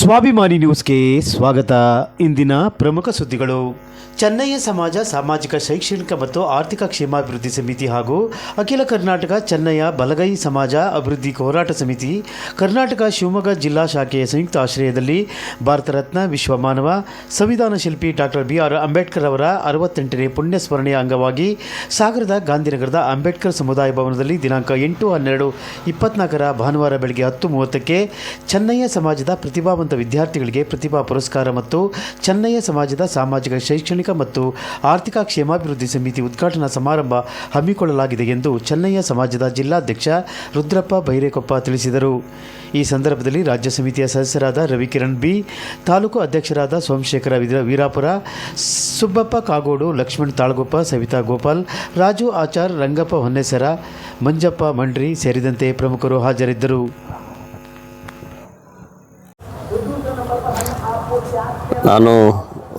ಸ್ವಾಭಿಮಾನಿ ನ್ಯೂಸ್ಗೆ ಸ್ವಾಗತ. ಇಂದಿನ ಪ್ರಮುಖ ಸುದ್ದಿಗಳು. ಚೆನ್ನಯ್ಯ ಸಮಾಜ ಸಾಮಾಜಿಕ ಶೈಕ್ಷಣಿಕ ಮತ್ತು ಆರ್ಥಿಕ ಕ್ಷೇಮಾಭಿವೃದ್ಧಿ ಸಮಿತಿ ಹಾಗೂ ಅಖಿಲ ಕರ್ನಾಟಕ ಚೆನ್ನಯ್ಯ ಬಲಗೈ ಸಮಾಜ ಅಭಿವೃದ್ಧಿ ಹೋರಾಟ ಸಮಿತಿ ಕರ್ನಾಟಕ ಶಿವಮೊಗ್ಗ ಜಿಲ್ಲಾ ಶಾಖೆಯ ಸಂಯುಕ್ತ ಆಶ್ರಯದಲ್ಲಿ ಭಾರತ ರತ್ನ ವಿಶ್ವ ಮಾನವ ಸಂವಿಧಾನ ಶಿಲ್ಪಿ ಡಾಕ್ಟರ್ BR ಅಂಬೇಡ್ಕರ್ ಅವರ 68ನೇ ಪುಣ್ಯ ಸ್ಮರಣೆಯ ಅಂಗವಾಗಿ ಸಾಗರದ ಗಾಂಧಿನಗರದ ಅಂಬೇಡ್ಕರ್ ಸಮುದಾಯ ಭವನದಲ್ಲಿ ದಿನಾಂಕ 8/12/24 ಭಾನುವಾರ ಬೆಳಗ್ಗೆ 10:30ಕ್ಕೆ ಚೆನ್ನಯ್ಯ ಸಮಾಜದ ಪ್ರತಿಭಾವಂತ ವಿದ್ಯಾರ್ಥಿಗಳಿಗೆ ಪ್ರತಿಭಾ ಪುರಸ್ಕಾರ ಮತ್ತು ಚೆನ್ನಯ್ಯ ಸಮಾಜದ ಸಾಮಾಜಿಕ ಶೈಕ್ಷಣಿಕ ಮತ್ತು ಆರ್ಥಿಕ ಕ್ಷೇಮಾಭಿವೃದ್ಧಿ ಸಮಿತಿ ಉದ್ಘಾಟನಾ ಸಮಾರಂಭ ಹಮ್ಮಿಕೊಳ್ಳಲಾಗಿದೆ ಎಂದು ಚೆನ್ನಯ್ಯ ಸಮಾಜದ ಜಿಲ್ಲಾಧ್ಯಕ್ಷ ರುದ್ರಪ್ಪ ಬೈರೇಕೊಪ್ಪ ತಿಳಿಸಿದರು. ಈ ಸಂದರ್ಭದಲ್ಲಿ ರಾಜ್ಯ ಸಮಿತಿಯ ಸದಸ್ಯರಾದ ರವಿಕಿರಣ್ B, ತಾಲೂಕು ಅಧ್ಯಕ್ಷರಾದ ಸೋಮಶೇಖರ ವೀರಾಪುರ, ಸುಬ್ಬಪ್ಪ ಕಾಗೋಡು, ಲಕ್ಷ್ಮಣ್ ತಾಳ್ಗೊಪ್ಪ, ಸವಿತಾ ಗೋಪಾಲ್, ರಾಜು ಆಚಾರ್, ರಂಗಪ್ಪ ಹೊನ್ನೆಸರ, ಮಂಜಪ್ಪ ಮಂಡ್ರಿ ಸೇರಿದಂತೆ ಪ್ರಮುಖರು ಹಾಜರಿದ್ದರು. ನಾನು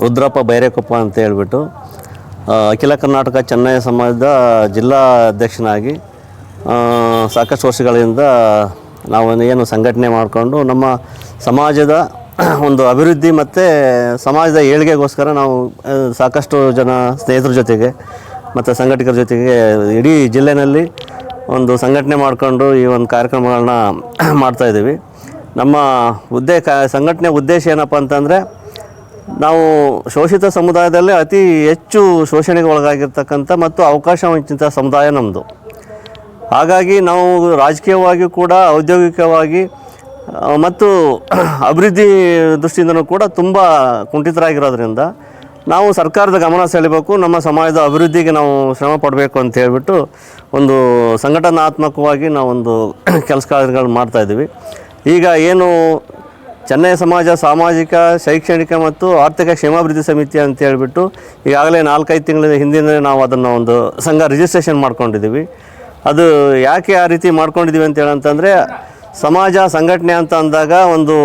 ರುದ್ರಪ್ಪ ಬೈರೇಕೊಪ್ಪ ಅಂತ ಹೇಳ್ಬಿಟ್ಟು ಅಖಿಲ ಕರ್ನಾಟಕ ಚೆನ್ನಯ್ಯ ಸಮಾಜದ ಜಿಲ್ಲಾ ಅಧ್ಯಕ್ಷನಾಗಿ ಸಾಕಷ್ಟು ವರ್ಷಗಳಿಂದ ನಾವು ಏನು ಸಂಘಟನೆ ಮಾಡಿಕೊಂಡು ನಮ್ಮ ಸಮಾಜದ ಒಂದು ಅಭಿವೃದ್ಧಿ ಮತ್ತು ಸಮಾಜದ ಏಳಿಗೆಗೋಸ್ಕರ ನಾವು ಸಾಕಷ್ಟು ಜನ ಸ್ನೇಹಿತರ ಜೊತೆಗೆ ಮತ್ತು ಸಂಘಟಕರ ಜೊತೆಗೆ ಇಡೀ ಜಿಲ್ಲೆಯಲ್ಲಿ ಒಂದು ಸಂಘಟನೆ ಮಾಡಿಕೊಂಡು ಈ ಒಂದು ಕಾರ್ಯಕ್ರಮಗಳನ್ನ ಮಾಡ್ತಾಯಿದ್ದೀವಿ. ನಮ್ಮ ಸಂಘಟನೆ ಉದ್ದೇಶ ಏನಪ್ಪ ಅಂತಂದರೆ, ನಾವು ಶೋಷಿತ ಸಮುದಾಯದಲ್ಲೇ ಅತಿ ಹೆಚ್ಚು ಶೋಷಣೆಗೆ ಒಳಗಾಗಿರ್ತಕ್ಕಂಥ ಮತ್ತು ಅವಕಾಶ ವಂಚಿತ ಸಮುದಾಯ ನಮ್ಮದು. ಹಾಗಾಗಿ ನಾವು ರಾಜಕೀಯವಾಗಿ ಕೂಡ ಔದ್ಯೋಗಿಕವಾಗಿ ಮತ್ತು ಅಭಿವೃದ್ಧಿ ದೃಷ್ಟಿಯಿಂದನೂ ಕೂಡ ತುಂಬ ಕುಂಠಿತರಾಗಿರೋದ್ರಿಂದ ನಾವು ಸರ್ಕಾರದ ಗಮನ ಸೆಳೆಯಬೇಕು, ನಮ್ಮ ಸಮಾಜದ ಅಭಿವೃದ್ಧಿಗೆ ನಾವು ಶ್ರಮ ಪಡಬೇಕು ಅಂತ ಹೇಳ್ಬಿಟ್ಟು ಒಂದು ಸಂಘಟನಾತ್ಮಕವಾಗಿ ನಾವೊಂದು ಕೆಲಸ ಕಾರ್ಯಗಳು ಮಾಡ್ತಾಯಿದ್ದೀವಿ. ಈಗ ಏನು ಚೆನ್ನಯ್ಯ ಸಮಾಜ ಸಾಮಾಜಿಕ ಶೈಕ್ಷಣಿಕ ಮತ್ತು ಆರ್ಥಿಕ ಕ್ಷೇಮಾಭಿವೃದ್ಧಿ ಸಮಿತಿ ಅಂತ ಹೇಳ್ಬಿಟ್ಟು ಈಗಾಗಲೇ 4-5 ತಿಂಗಳ ಹಿಂದಿನ ನಾವು ಅದನ್ನು ಒಂದು ಸಂಘ ರಿಜಿಸ್ಟ್ರೇಷನ್ ಮಾಡ್ಕೊಂಡಿದ್ದೀವಿ. ಅದು ಯಾಕೆ ಆ ರೀತಿ ಮಾಡ್ಕೊಂಡಿದ್ದೀವಿ ಅಂತ ಹೇಳಂತಂದರೆ, ಸಮಾಜ ಸಂಘಟನೆ ಅಂತ ಅಂದಾಗ ಒಂದು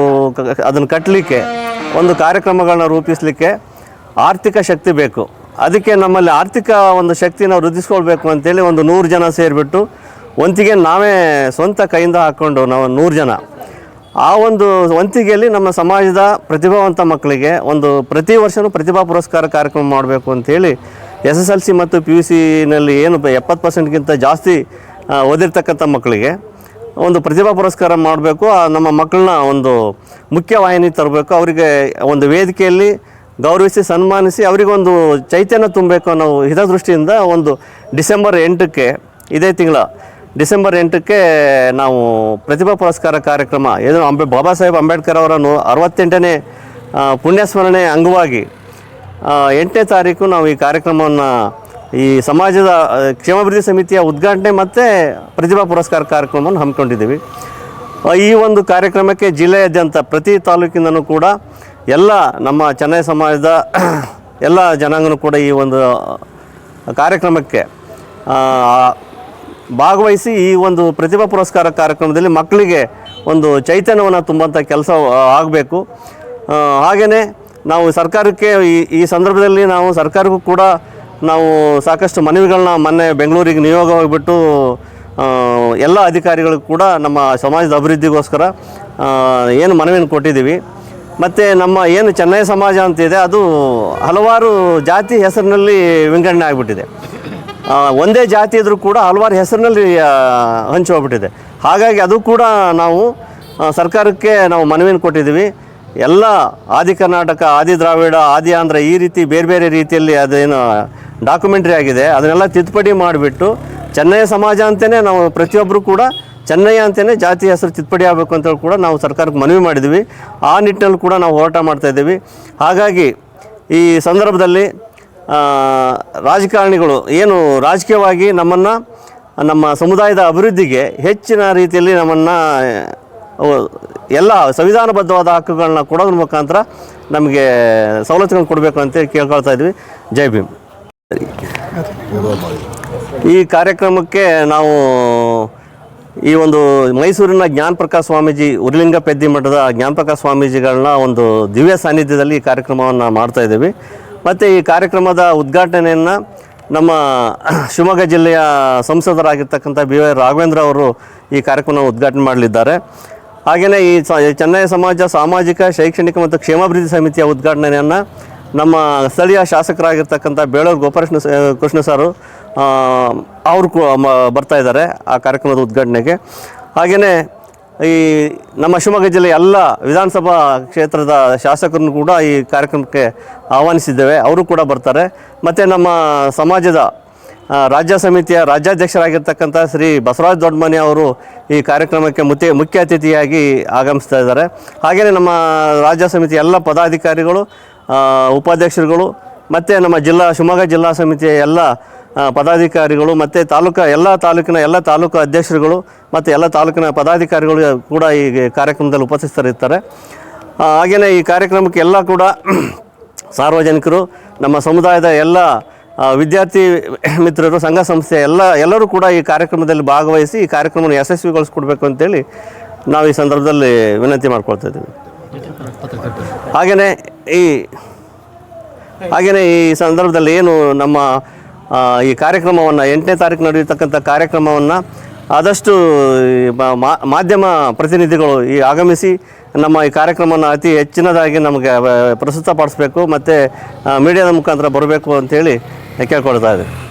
ಅದನ್ನು ಕಟ್ಟಲಿಕ್ಕೆ, ಒಂದು ಕಾರ್ಯಕ್ರಮಗಳನ್ನ ರೂಪಿಸಲಿಕ್ಕೆ ಆರ್ಥಿಕ ಶಕ್ತಿ ಬೇಕು. ಅದಕ್ಕೆ ನಮ್ಮಲ್ಲಿ ಆರ್ಥಿಕ ಒಂದು ಶಕ್ತಿ ನಾವು ವೃದ್ಧಿಸ್ಕೊಳ್ಬೇಕು ಅಂತೇಳಿ ಒಂದು 100 ಜನ ಸೇರಿಬಿಟ್ಟು ವಂತಿಗೆ ನಾವೇ ಸ್ವಂತ ಕೈಯಿಂದ ಹಾಕ್ಕೊಂಡು ನಾವು 100 ಜನ ಆ ಒಂದು ವಂತಿಗೆಯಲ್ಲಿ ನಮ್ಮ ಸಮಾಜದ ಪ್ರತಿಭಾವಂತ ಮಕ್ಕಳಿಗೆ ಒಂದು ಪ್ರತಿ ವರ್ಷವೂ ಪ್ರತಿಭಾ ಪುರಸ್ಕಾರ ಕಾರ್ಯಕ್ರಮ ಮಾಡಬೇಕು ಅಂಥೇಳಿ SSLC ಮತ್ತು PUCನಲ್ಲಿ ಏನು 70%ಗಿಂತ ಜಾಸ್ತಿ ಓದಿರ್ತಕ್ಕಂಥ ಮಕ್ಕಳಿಗೆ ಒಂದು ಪ್ರತಿಭಾ ಪುರಸ್ಕಾರ ಮಾಡಬೇಕು. ನಮ್ಮ ಮಕ್ಕಳನ್ನ ಒಂದು ಮುಖ್ಯವಾಹಿನಿ ತರಬೇಕು, ಅವರಿಗೆ ಒಂದು ವೇದಿಕೆಯಲ್ಲಿ ಗೌರವಿಸಿ ಸನ್ಮಾನಿಸಿ ಅವರಿಗೊಂದು ಚೈತನ್ಯ ತುಂಬಬೇಕು ಅನ್ನೋ ಹಿತದೃಷ್ಟಿಯಿಂದ ಒಂದು ಡಿಸೆಂಬರ್ 8ಕ್ಕೆ, ಇದೇ ತಿಂಗಳ ಡಿಸೆಂಬರ್ 8ಕ್ಕೆ ನಾವು ಪ್ರತಿಭಾ ಪುರಸ್ಕಾರ ಕಾರ್ಯಕ್ರಮ ಏನು ಬಾಬಾ ಸಾಹೇಬ್ ಅಂಬೇಡ್ಕರ್ ಅವರ 68ನೇ ಪುಣ್ಯಸ್ಮರಣೆ ಅಂಗವಾಗಿ 8ನೇ ತಾರೀಕು ನಾವು ಈ ಕಾರ್ಯಕ್ರಮವನ್ನು ಈ ಸಮಾಜದ ಕ್ಷೇಮಾಭಿವೃದ್ಧಿ ಸಮಿತಿಯ ಉದ್ಘಾಟನೆ ಮತ್ತು ಪ್ರತಿಭಾ ಪುರಸ್ಕಾರ ಕಾರ್ಯಕ್ರಮವನ್ನು ಹಮ್ಮಿಕೊಂಡಿದ್ದೀವಿ. ಈ ಒಂದು ಕಾರ್ಯಕ್ರಮಕ್ಕೆ ಜಿಲ್ಲೆಯಾದ್ಯಂತ ಪ್ರತಿ ತಾಲೂಕಿನೂ ಕೂಡ ಎಲ್ಲ ನಮ್ಮ ಚೆನ್ನಯ್ಯ ಸಮಾಜದ ಎಲ್ಲ ಜನಾಂಗನೂ ಕೂಡ ಈ ಒಂದು ಕಾರ್ಯಕ್ರಮಕ್ಕೆ ಭಾಗವಹಿಸಿ ಈ ಒಂದು ಪ್ರತಿಭಾ ಪುರಸ್ಕಾರ ಕಾರ್ಯಕ್ರಮದಲ್ಲಿ ಮಕ್ಕಳಿಗೆ ಒಂದು ಚೈತನ್ಯವನ್ನು ತುಂಬುವಂಥ ಕೆಲಸ ಆಗಬೇಕು. ಹಾಗೆಯೇ ನಾವು ಸರ್ಕಾರಕ್ಕೆ ಈ ಸಂದರ್ಭದಲ್ಲಿ ನಾವು ಸರ್ಕಾರಕ್ಕೂ ಕೂಡ ನಾವು ಸಾಕಷ್ಟು ಮನವಿಗಳನ್ನ ಮೊನ್ನೆ ಬೆಂಗಳೂರಿಗೆ ನಿಯೋಗ ಹೋಗಿಬಿಟ್ಟು ಎಲ್ಲ ಅಧಿಕಾರಿಗಳಿಗೂ ಕೂಡ ನಮ್ಮ ಸಮಾಜದ ಅಭಿವೃದ್ಧಿಗೋಸ್ಕರ ಏನು ಮನವಿಯನ್ನು ಕೊಟ್ಟಿದ್ದೀವಿ. ಮತ್ತು ನಮ್ಮ ಏನು ಚೆನ್ನಯ್ಯ ಸಮಾಜ ಅಂತಿದೆ ಅದು ಹಲವಾರು ಜಾತಿ ಹೆಸರಿನಲ್ಲಿ ವಿಂಗಡಣೆ ಆಗಿಬಿಟ್ಟಿದೆ. ಒಂದೇ ಜಾತಿ ಇದ್ದರೂ ಕೂಡ ಹಲವಾರು ಹೆಸರಿನಲ್ಲಿ ಹಂಚಿ ಹೋಗ್ಬಿಟ್ಟಿದೆ. ಹಾಗಾಗಿ ಅದು ಕೂಡ ನಾವು ಸರ್ಕಾರಕ್ಕೆ ನಾವು ಮನವಿಯನ್ನು ಕೊಟ್ಟಿದ್ದೀವಿ. ಎಲ್ಲ ಆದಿ ಕರ್ನಾಟಕ, ಆದಿ ದ್ರಾವಿಡ, ಆದಿ ಆಂಧ್ರ ಈ ರೀತಿ ಬೇರೆ ಬೇರೆ ರೀತಿಯಲ್ಲಿ ಅದೇನು ಡಾಕ್ಯುಮೆಂಟ್ರಿ ಆಗಿದೆ ಅದನ್ನೆಲ್ಲ ತಿದ್ದುಪಡಿ ಮಾಡಿಬಿಟ್ಟು ಚೆನ್ನಯ್ಯ ಸಮಾಜ ಅಂತಲೇ ನಾವು ಪ್ರತಿಯೊಬ್ಬರು ಕೂಡ ಚೆನ್ನಯ್ಯ ಅಂತಲೇ ಜಾತಿ ಹೆಸರು ತಿದ್ದುಪಡಿ ಆಗಬೇಕು ಅಂತೇಳಿ ಕೂಡ ನಾವು ಸರ್ಕಾರಕ್ಕೆ ಮನವಿ ಮಾಡಿದ್ವಿ. ಆ ನಿಟ್ಟಿನಲ್ಲಿ ಕೂಡ ನಾವು ಹೋರಾಟ ಮಾಡ್ತಾಯಿದ್ದೀವಿ. ಹಾಗಾಗಿ ಈ ಸಂದರ್ಭದಲ್ಲಿ ರಾಜಕಾರಣಿಗಳು ಏನು ರಾಜಕೀಯವಾಗಿ ನಮ್ಮನ್ನು ನಮ್ಮ ಸಮುದಾಯದ ಅಭಿವೃದ್ಧಿಗೆ ಹೆಚ್ಚಿನ ರೀತಿಯಲ್ಲಿ ನಮ್ಮನ್ನು ಎಲ್ಲ ಸಂವಿಧಾನಬದ್ಧವಾದ ಹಕ್ಕುಗಳನ್ನ ಕೊಡೋದ್ರ ಮುಖಾಂತರ ನಮಗೆ ಸವಲತ್ತುಗಳನ್ನು ಕೊಡಬೇಕು ಅಂತೇಳಿ ಕೇಳ್ಕೊಳ್ತಾ ಇದ್ವಿ. ಜೈ ಭೀಮ್. ಈ ಕಾರ್ಯಕ್ರಮಕ್ಕೆ ನಾವು ಈ ಒಂದು ಮೈಸೂರಿನ ಜ್ಞಾನಪ್ರಕಾಶ್ ಸ್ವಾಮೀಜಿ, ಉರ್ಲಿಂಗ ಪೆದ್ದಿ ಮಠದ ಜ್ಞಾನಪ್ರಕಾಶ್ ಸ್ವಾಮೀಜಿಗಳನ್ನ ಒಂದು ದಿವ್ಯ ಸಾನ್ನಿಧ್ಯದಲ್ಲಿ ಈ ಕಾರ್ಯಕ್ರಮವನ್ನು ಮಾಡ್ತಾಯಿದ್ದೀವಿ. ಮತ್ತು ಈ ಕಾರ್ಯಕ್ರಮದ ಉದ್ಘಾಟನೆಯನ್ನು ನಮ್ಮ ಶಿವಮೊಗ್ಗ ಜಿಲ್ಲೆಯ ಸಂಸದರಾಗಿರ್ತಕ್ಕಂಥ BY ರಾಘವೇಂದ್ರ ಅವರು ಈ ಕಾರ್ಯಕ್ರಮವನ್ನು ಉದ್ಘಾಟನೆ ಮಾಡಲಿದ್ದಾರೆ. ಹಾಗೆಯೇ ಈ ಚೆನ್ನೈ ಸಮಾಜ ಸಾಮಾಜಿಕ ಶೈಕ್ಷಣಿಕ ಮತ್ತು ಕ್ಷೇಮಾಭಿವೃದ್ಧಿ ಸಮಿತಿಯ ಉದ್ಘಾಟನೆಯನ್ನು ನಮ್ಮ ಸ್ಥಳೀಯ ಶಾಸಕರಾಗಿರ್ತಕ್ಕಂಥ ಬೇಳೂರು ಕೃಷ್ಣ ಸಾರು ಅವರು ಬರ್ತಾ ಇದ್ದಾರೆ ಆ ಕಾರ್ಯಕ್ರಮದ ಉದ್ಘಾಟನೆಗೆ. ಹಾಗೆಯೇ ಈ ನಮ್ಮ ಶಿವಮೊಗ್ಗ ಜಿಲ್ಲೆಯ ಎಲ್ಲ ವಿಧಾನಸಭಾ ಕ್ಷೇತ್ರದ ಶಾಸಕರನ್ನು ಕೂಡ ಈ ಕಾರ್ಯಕ್ರಮಕ್ಕೆ ಆಹ್ವಾನಿಸಿದ್ದೇವೆ, ಅವರು ಕೂಡ ಬರ್ತಾರೆ. ಮತ್ತು ನಮ್ಮ ಸಮಾಜದ ರಾಜ್ಯ ಸಮಿತಿಯ ರಾಜ್ಯಾಧ್ಯಕ್ಷರಾಗಿರ್ತಕ್ಕಂಥ ಶ್ರೀ ಬಸವರಾಜ ದೊಡ್ಡಮನಿ ಅವರು ಈ ಕಾರ್ಯಕ್ರಮಕ್ಕೆ ಮುಖ್ಯ ಅತಿಥಿಯಾಗಿ ಆಗಮಿಸ್ತಾ ಇದ್ದಾರೆ. ಹಾಗೆಯೇ ನಮ್ಮ ರಾಜ್ಯ ಸಮಿತಿಯ ಎಲ್ಲ ಪದಾಧಿಕಾರಿಗಳು, ಉಪಾಧ್ಯಕ್ಷರುಗಳು ಮತ್ತು ನಮ್ಮ ಶಿವಮೊಗ್ಗ ಜಿಲ್ಲಾ ಸಮಿತಿಯ ಎಲ್ಲ ಪದಾಧಿಕಾರಿಗಳು ಮತ್ತು ತಾಲೂಕಿನ ಎಲ್ಲ ತಾಲೂಕು ಅಧ್ಯಕ್ಷರುಗಳು ಮತ್ತು ಎಲ್ಲ ತಾಲೂಕಿನ ಪದಾಧಿಕಾರಿಗಳು ಕೂಡ ಈ ಕಾರ್ಯಕ್ರಮದಲ್ಲಿ ಉಪಸ್ಥಿತರಿರ್ತಾರೆ. ಹಾಗೆಯೇ ಈ ಕಾರ್ಯಕ್ರಮಕ್ಕೆ ಎಲ್ಲ ಕೂಡ ಸಾರ್ವಜನಿಕರು, ನಮ್ಮ ಸಮುದಾಯದ ಎಲ್ಲ ವಿದ್ಯಾರ್ಥಿ ಮಿತ್ರರು, ಸಂಘ ಸಂಸ್ಥೆ ಎಲ್ಲರೂ ಕೂಡ ಈ ಕಾರ್ಯಕ್ರಮದಲ್ಲಿ ಭಾಗವಹಿಸಿ ಈ ಕಾರ್ಯಕ್ರಮವನ್ನು ಯಶಸ್ವಿಗೊಳಿಸ್ಕೊಡ್ಬೇಕು ಅಂತೇಳಿ ನಾವು ಈ ಸಂದರ್ಭದಲ್ಲಿ ವಿನಂತಿ ಮಾಡ್ಕೊಳ್ತಾ ಇದ್ದೀವಿ. ಹಾಗೆಯೇ ಈ ಸಂದರ್ಭದಲ್ಲಿ ಏನು ನಮ್ಮ ಈ ಕಾರ್ಯಕ್ರಮವನ್ನು 8ನೇ ತಾರೀಕು ನಡೆಯತಕ್ಕಂಥ ಕಾರ್ಯಕ್ರಮವನ್ನು ಆದಷ್ಟು ಮಾಧ್ಯಮ ಪ್ರತಿನಿಧಿಗಳು ಆಗಮಿಸಿ ನಮ್ಮ ಈ ಕಾರ್ಯಕ್ರಮವನ್ನು ಅತಿ ಹೆಚ್ಚಿನದಾಗಿ ನಮಗೆ ಪ್ರಸ್ತುತಪಡಿಸಬೇಕು ಮತ್ತು ಮೀಡಿಯಾದ ಮುಖಾಂತರ ಬರಬೇಕು ಅಂತೇಳಿ ಕೇಳ್ಕೊಳ್ತಾ ಇದ್ದೀವಿ.